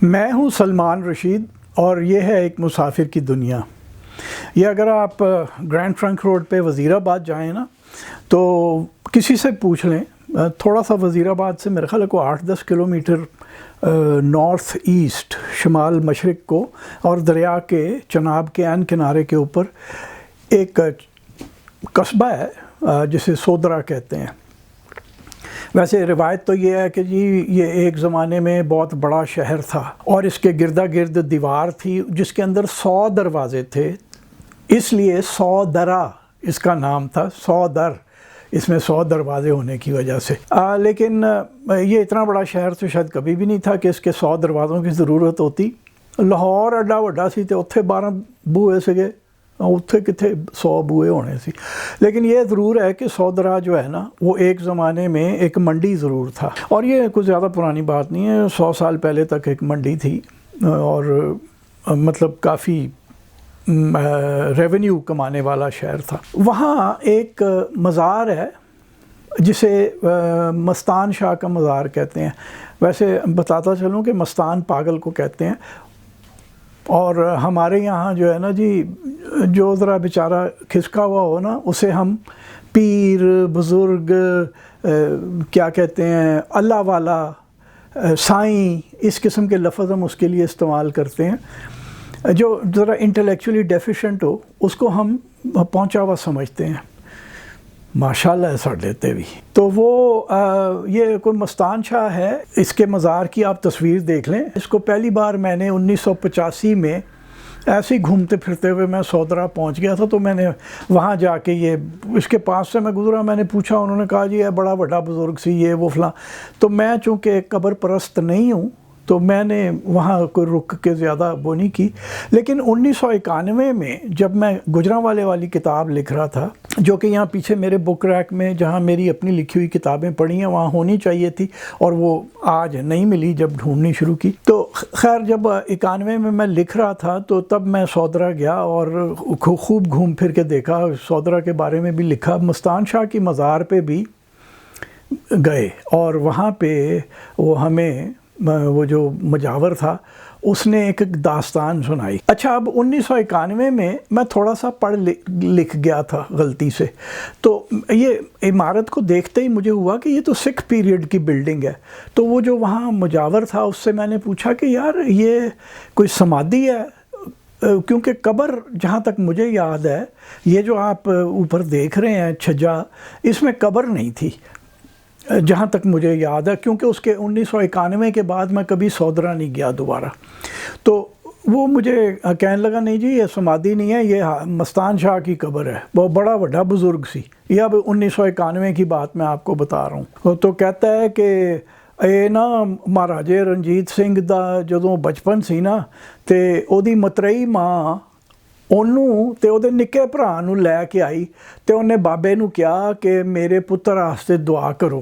میں ہوں سلمان رشید اور یہ ہے ایک مسافر کی دنیا۔ یہ اگر آپ گرینڈ ٹرنک روڈ پہ وزیر آباد جائیں نا تو کسی سے پوچھ لیں، تھوڑا سا وزیر آباد سے میرے خیال کو 8-10 کلومیٹر نارتھ ایسٹ شمال مشرق کو اور دریا کے چناب کے عین کنارے کے اوپر ایک قصبہ ہے جسے سودرا کہتے ہیں۔ ویسے روایت تو یہ ہے کہ جی یہ ایک زمانے میں بہت بڑا شہر تھا اور اس کے گردا گرد دیوار تھی جس کے اندر 100 دروازے تھے، اس لیے 100 درہ اس کا نام تھا، 100 در، اس میں 100 دروازے ہونے کی وجہ سے۔ لیکن یہ اتنا بڑا شہر تو شاید کبھی بھی نہیں تھا کہ اس کے 100 دروازوں کی ضرورت ہوتی۔ لاہور اڈا وڈا سی تے اتھے 12 بوئے سگے، اتھے کتنے 100 بوئے ہونے سی۔ لیکن یہ ضرور ہے کہ سودرا جو ہے نا وہ ایک زمانے میں ایک منڈی ضرور تھا، اور یہ کوئی زیادہ پرانی بات نہیں ہے، 100 سال پہلے تک ایک منڈی تھی اور مطلب کافی ریونیو کمانے والا شہر تھا۔ وہاں ایک مزار ہے جسے مستان شاہ کا مزار کہتے ہیں۔ ویسے بتاتا چلوں کہ مستان پاگل کو کہتے ہیں، اور ہمارے یہاں جو ہے نا جی جو ذرا بیچارہ کھسکا ہوا ہو نا اسے ہم پیر، بزرگ، کیا کہتے ہیں، اللہ والا، سائیں، اس قسم کے لفظ ہم اس کے لیے استعمال کرتے ہیں۔ جو ذرا انٹلیکچولی ڈیفیشنٹ ہو اس کو ہم پہنچا ہوا سمجھتے ہیں، ماشاءاللہ ہے سڑ لیتے بھی۔ تو وہ یہ کوئی مستان شاہ ہے، اس کے مزار کی آپ تصویر دیکھ لیں۔ اس کو پہلی بار میں نے 1985 میں ایسے ہی گھومتے پھرتے ہوئے میں سودرا پہنچ گیا تھا، تو میں نے وہاں جا کے یہ اس کے پاس سے میں گزرا، میں نے پوچھا، انہوں نے کہا جی یہ بڑا بڑا بزرگ سی یہ وہ فلاں۔ تو میں چونکہ قبر پرست نہیں ہوں تو میں نے وہاں کوئی رک کے زیادہ وہ نہیں کی۔ لیکن 1991 میں جب میں گجرانوالے والی کتاب لکھ رہا تھا، جو کہ یہاں پیچھے میرے بک ریک میں جہاں میری اپنی لکھی ہوئی کتابیں پڑھی ہیں وہاں ہونی چاہیے تھی، اور وہ آج نہیں ملی جب ڈھونڈنی شروع کی۔ تو خیر جب 91 میں میں لکھ رہا تھا تو تب میں سودرا گیا اور خوب گھوم پھر کے دیکھا، سودرا کے بارے میں بھی لکھا، مستان شاہ کی مزار پہ بھی گئے، اور وہاں پہ وہ ہمیں وہ جو مجاور تھا اس نے ایک داستان سنائی۔ اچھا، اب 1991 میں میں تھوڑا سا پڑھ لکھ گیا تھا غلطی سے، تو یہ عمارت کو دیکھتے ہی مجھے ہوا کہ یہ تو سکھ پیریڈ کی بلڈنگ ہے۔ تو وہ جو وہاں مجاور تھا اس سے میں نے پوچھا کہ یار یہ کوئی سمادھی ہے، کیونکہ قبر جہاں تک مجھے یاد ہے یہ جو آپ اوپر دیکھ رہے ہیں چھجا، اس میں قبر نہیں تھی جہاں تک مجھے یاد ہے، کیونکہ اس کے 1991 کے بعد میں کبھی سودرا نہیں گیا دوبارہ۔ تو وہ مجھے کہنے لگا نہیں جی یہ سمادھی نہیں ہے، یہ مستان شاہ کی قبر ہے، وہ بڑا بڑا بزرگ سی۔ یہ اب 1991 کی بات میں آپ کو بتا رہا ہوں۔ تو کہتا ہے کہ اے نا مہاراجے رنجیت سنگھ دا جدوں بچپن سی نا تے او دی مترئی ماں ਉਹਨੂੰ ਤੇ ਉਹਦੇ ਨਿੱਕੇ ਭਰਾ ਨੂੰ ਲੈ ਕੇ ਆਈ ਤੇ ਉਹਨੇ ਬਾਬੇ ਨੂੰ ਕਿਹਾ ਕਿ ਮੇਰੇ ਪੁੱਤਰ ਵਾਸਤੇ ਦੁਆ ਕਰੋ,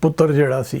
ਪੁੱਤਰ ਜਿਹੜਾ ਸੀ,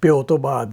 ਪਿਓ ਤੋਂ ਬਾਅਦ।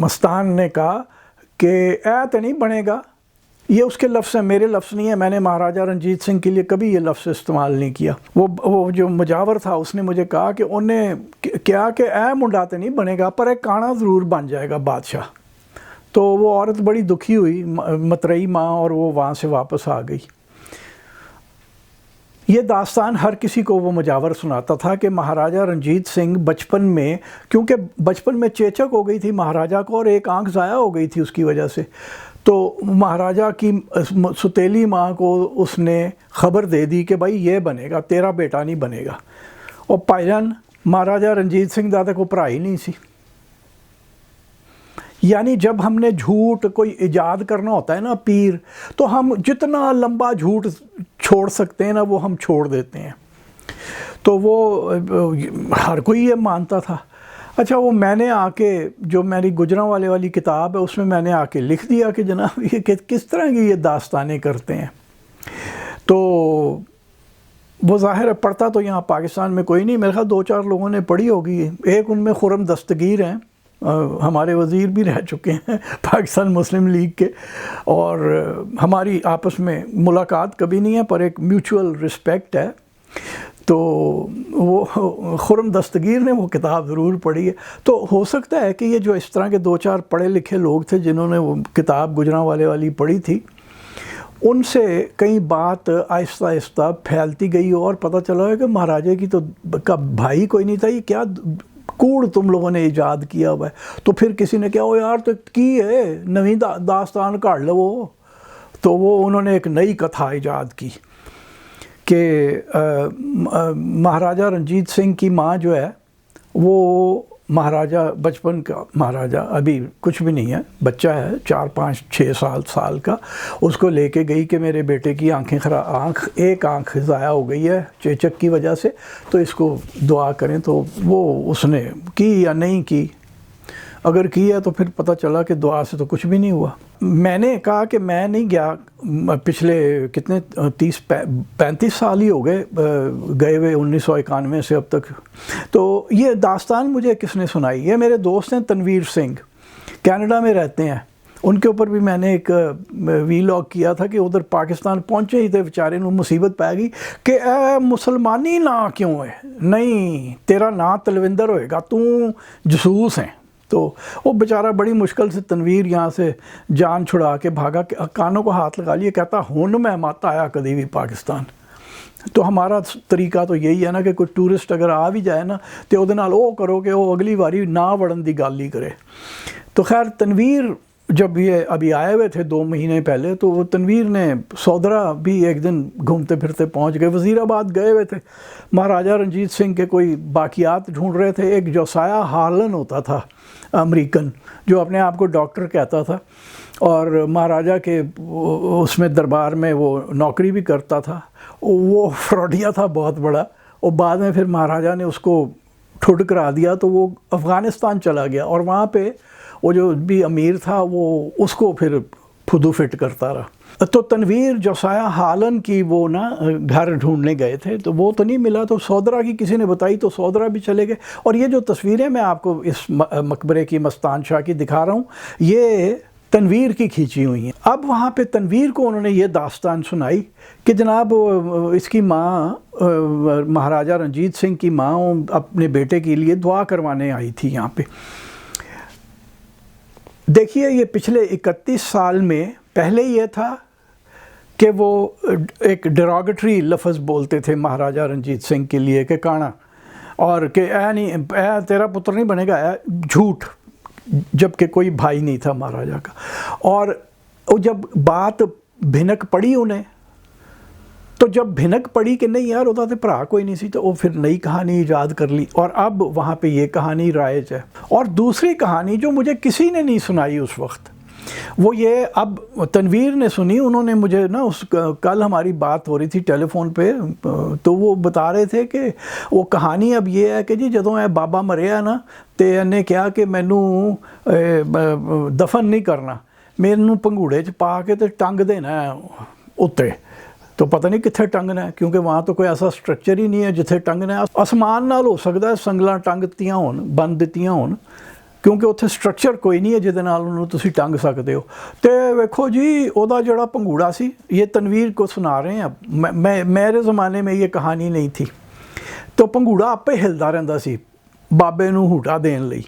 مستان نے کہا کہ اے تو نہیں بنے گا، یہ اس کے لفظ ہیں، میرے لفظ نہیں ہیں، میں نے مہاراجہ رنجیت سنگھ کے لیے کبھی یہ لفظ استعمال نہیں کیا۔ وہ جو مجاور تھا اس نے مجھے کہا کہ انہیں کیا کہ اے منڈا تو نہیں بنے گا پر ایک کانا ضرور بن جائے گا بادشاہ۔ تو وہ عورت بڑی دکھی ہوئی، مترئی ماں، اور وہ وہاں سے واپس آ گئی۔ یہ داستان ہر کسی کو وہ مجاور سناتا تھا کہ مہاراجہ رنجیت سنگھ بچپن میں، کیونکہ بچپن میں چیچک ہو گئی تھی مہاراجہ کو اور ایک آنکھ ضائع ہو گئی تھی اس کی وجہ سے، تو مہاراجہ کی ستیلی ماں کو اس نے خبر دے دی کہ بھائی یہ بنے گا، تیرا بیٹا نہیں بنے گا۔ اور بھائی جان مہاراجہ رنجیت سنگھ دا کو پڑھائی نہیں سی، یعنی جب ہم نے جھوٹ کوئی ایجاد کرنا ہوتا ہے نا پیر، تو ہم جتنا لمبا جھوٹ چھوڑ سکتے ہیں نا وہ ہم چھوڑ دیتے ہیں۔ تو وہ ہر کوئی یہ مانتا تھا۔ اچھا، وہ میں نے آ کے جو میری گجرانوالے والی کتاب ہے اس میں میں نے آ کے لکھ دیا کہ جناب یہ کس طرح کی یہ داستانیں کرتے ہیں۔ تو وہ ظاہر ہے پڑھتا تو یہاں پاکستان میں کوئی نہیں، میرے خیال 2-4 لوگوں نے پڑھی ہوگی، ایک ان میں خرم دستگیر ہیں ہمارے وزیر بھی رہ چکے ہیں پاکستان مسلم لیگ کے، اور ہماری آپس میں ملاقات کبھی نہیں ہے پر ایک میوچول رسپیکٹ ہے. تو وہ خرم دستگیر نے وہ کتاب ضرور پڑھی ہے. تو ہو سکتا ہے کہ یہ جو اس طرح کے 2-4 پڑھے لکھے لوگ تھے جنہوں نے وہ کتاب گجرانوالے والی پڑھی تھی، ان سے کئی بات آہستہ آہستہ پھیلتی گئی اور پتہ چلا ہے کہ مہاراجے کی تو کا بھائی کوئی نہیں تھا، یہ کیا کوڑ تم لوگوں نے ایجاد کیا ہوا ہے. تو پھر کسی نے کہا او یار تو کی ہے نویں داستان کاٹ لو. تو وہ انہوں نے ایک نئی کتھا ایجاد کی کہ مہاراجہ رنجیت سنگھ کی ماں جو ہے وہ مہاراجہ بچپن کا مہاراجہ ابھی کچھ بھی نہیں ہے، بچہ ہے 4-5-6 سال کا، اس کو لے کے گئی کہ میرے بیٹے کی ایک آنکھ ضائع ہو گئی ہے چیچک کی وجہ سے، تو اس کو دعا کریں. تو وہ اس نے کی یا نہیں کی، اگر کی ہے تو پھر پتہ چلا کہ دعا سے تو کچھ بھی نہیں ہوا. میں نے کہا کہ میں نہیں گیا، پچھلے کتنے 30-35 سال ہی ہو گئے ہوئے 1991 سے اب تک. تو یہ داستان مجھے کس نے سنائی؟ یہ میرے دوست ہیں تنویر سنگھ، کینیڈا میں رہتے ہیں. ان کے اوپر بھی میں نے ایک ویلاگ کیا تھا کہ ادھر پاکستان پہنچے ہی تھے بیچارے نوں مصیبت پہ گئی کہ اے مسلمانی نا کیوں ہے، نہیں تیرا نا تلوندر ہوئے گا، تو جسوس ہیں. تو وہ بیچارہ بڑی مشکل سے تنویر یہاں سے جان چھڑا کے بھاگا، کانوں کو ہاتھ لگا لیے، کہتا ہن میں مت آیا کدی بھی پاکستان. تو ہمارا طریقہ تو یہی ہے نا کہ کوئی ٹورسٹ اگر آ بھی جائے نا تو وہ نال وہ کرو کہ وہ اگلی باری نہ وڑن دی گل ہی کرے. تو خیر تنویر جب یہ ابھی آئے ہوئے تھے 2 مہینے پہلے، تو وہ تنویر نے سودرا بھی ایک دن گھومتے پھرتے پہنچ گئے. وزیر آباد گئے ہوئے تھے، مہاراجہ رنجیت سنگھ کے کوئی باقیات ڈھونڈ رہے تھے. ایک جوسایہ ہارلن ہوتا تھا امریکن، جو اپنے آپ کو ڈاکٹر کہتا تھا اور مہاراجہ کے اس میں دربار میں وہ نوکری بھی کرتا تھا. وہ فراڈیا تھا بہت بڑا، اور بعد میں پھر مہاراجہ نے اس کو ٹھڈ کرا دیا تو وہ افغانستان چلا گیا، اور وہاں پہ وہ جو بھی امیر تھا وہ اس کو پھر پھدو فٹ کرتا رہا. تو تنویر جوسایہ ہارلن کی وہ نا گھر ڈھونڈنے گئے تھے، تو وہ تو نہیں ملا، تو سودرا کی کسی نے بتائی تو سودرا بھی چلے گئے. اور یہ جو تصویریں میں آپ کو اس مقبرے کی مستان شاہ کی دکھا رہا ہوں، یہ تنویر کی کھینچی ہوئی ہیں. اب وہاں پہ تنویر کو انہوں نے یہ داستان سنائی کہ جناب اس کی ماں مہاراجہ رنجیت سنگھ کی ماں اپنے بیٹے کے لیے دعا کروانے آئی تھی یہاں پہ. دیکھیے یہ پچھلے 31 سال میں پہلے یہ تھا کہ وہ ایک ڈیروگیٹری لفظ بولتے تھے مہاراجہ رنجیت سنگھ کے لیے کہ کانا، اور کہ اے تیرا پتر نہیں بنے گا، جھوٹ، جب کہ کوئی بھائی نہیں تھا مہاراجہ کا. اور جب بات بھنک پڑی انہیں، تو جب بھنک پڑی کہ نہیں یار وہ بھرا کوئی نہیں سی، تو وہ پھر نئی کہانی ایجاد کر لی، اور اب وہاں پہ یہ کہانی رائج ہے. اور دوسری کہانی جو مجھے کسی نے نہیں سنائی اس وقت، وہ یہ اب تنویر نے سنی. انہوں نے مجھے نا کل ہماری بات ہو رہی تھی ٹیلی فون پہ، تو وہ بتا رہے تھے کہ وہ کہانی اب یہ ہے کہ جی جدوں اے بابا مریا نا تے انہیں کہا کہ مینوں دفن نہیں کرنا، مینوں پنگوڑے چ پا کے تے ٹنگ دینا ہے اتنے. تو پتہ نہیں کتنے ٹنگنا ہے، کیونکہ وہاں تو کوئی ایسا سٹرکچر ہی نہیں ہے جتھے ٹنگنا ہے. آسمان نال ہو سکتا ہے سنگلاں ٹنگ دتیاں ہون، بند دتیاں ہون، کیونکہ اتنے سٹرکچر کوئی نہیں ہے جہدے نال انہوں تسی ٹنگ سکتے ہو. تے ویکھو جی وہ جڑا پنگوڑا سی، یہ تنویر کو سنا رہے ہیں. اب میرے زمانے میں یہ کہانی نہیں تھی. تو پنگوڑا آپ پہ ہلدا رہندا سی بابے نوں ہوٹا دین لئی.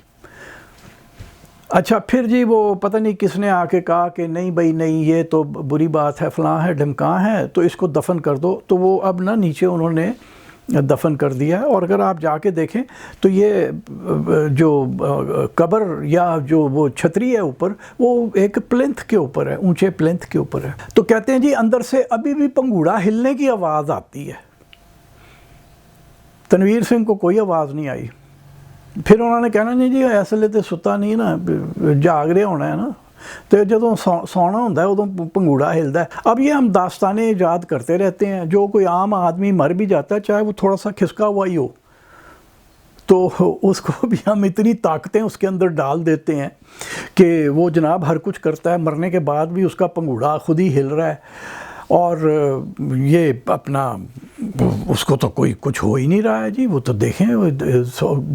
اچھا پھر جی وہ پتہ نہیں کس نے آ کے کہا کہ نہیں بھائی نہیں یہ تو بری بات ہے، فلاں ہے ڈھمکاں ہے، تو اس کو دفن کر دو. تو وہ اب نا نیچے انہوں نے دفن کر دیا ہے. اور اگر آپ جا کے دیکھیں تو یہ جو قبر یا جو وہ چھتری ہے اوپر، وہ ایک پلنتھ کے اوپر ہے، اونچے پلنتھ کے اوپر ہے. تو کہتے ہیں جی اندر سے ابھی بھی پنگوڑا ہلنے کی آواز آتی ہے. تنویر سنگھ کو کوئی آواز نہیں آئی. پھر انہوں نے کہنا نہیں جی ایسے تو ستا نہیں نا، جاگ رہے ہونا ہے نا، تو جدوں سونا ہوتا ہے ادوں پنگوڑا ہلدا ہے. اب یہ ہم داستانیں ایجاد کرتے رہتے ہیں. جو کوئی عام آدمی مر بھی جاتا ہے چاہے وہ تھوڑا سا کھسکا ہوا ہی ہو، تو اس کو بھی ہم اتنی طاقتیں اس کے اندر ڈال دیتے ہیں کہ وہ جناب ہر کچھ کرتا ہے. مرنے کے بعد بھی اس کا پنگوڑا خود ہی ہل رہا ہے، اور یہ اپنا اس کو تو کوئی کچھ ہو ہی نہیں رہا ہے جی، وہ تو دیکھیں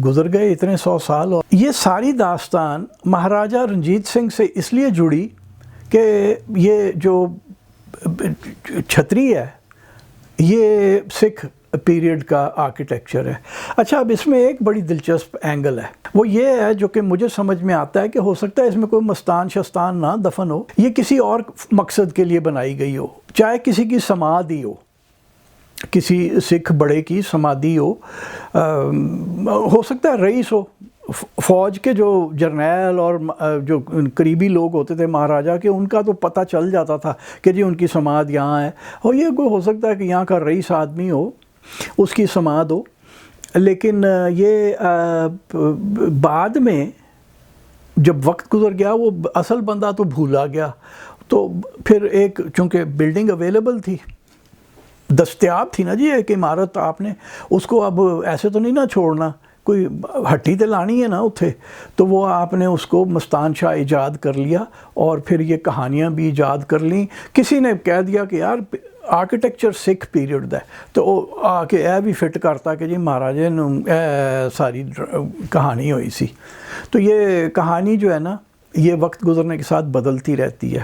گزر گئے اتنے 100 سال. اور یہ ساری داستان مہاراجہ رنجیت سنگھ سے اس لیے جڑی کہ یہ جو چھتری ہے یہ سکھ پیریڈ کا آرکیٹیکچر ہے. اچھا، اب اس میں ایک بڑی دلچسپ اینگل ہے، وہ یہ ہے جو کہ مجھے سمجھ میں آتا ہے کہ ہو سکتا ہے اس میں کوئی مستان شستان نہ دفن ہو، یہ کسی اور مقصد کے لیے بنائی گئی ہو، چاہے کسی کی سمادھی ہو، کسی سکھ بڑے کی سمادھی ہو سکتا ہے رئیس ہو، فوج کے جو جرنیل اور جو قریبی لوگ ہوتے تھے مہاراجہ کے، ان کا تو پتہ چل جاتا تھا کہ جی ان کی سمادھ یہاں ہے. اور یہ کوئی ہو سکتا ہے کہ یہاں کا رئیس آدمی ہو، اس کی سمادھ ہو. لیکن یہ بعد میں جب وقت گزر گیا وہ اصل بندہ تو بھولا گیا، تو پھر ایک چونکہ بلڈنگ اویلیبل تھی، دستیاب تھی نا جی ایک عمارت، آپ نے اس کو اب ایسے تو نہیں نا چھوڑنا، کوئی ہٹی تے لانی ہے نا اتھے، تو وہ آپ نے اس کو مستان شاہ ایجاد کر لیا اور پھر یہ کہانیاں بھی ایجاد کر لیں. کسی نے کہہ دیا کہ یار آرکیٹیکچر سکھ پیریڈ دا ہے، تو آ کے اے بھی فٹ کرتا کہ جی مہاراجے نوں ساری کہانی ہوئی سی. تو یہ کہانی جو ہے نا یہ وقت گزرنے کے ساتھ بدلتی رہتی ہے.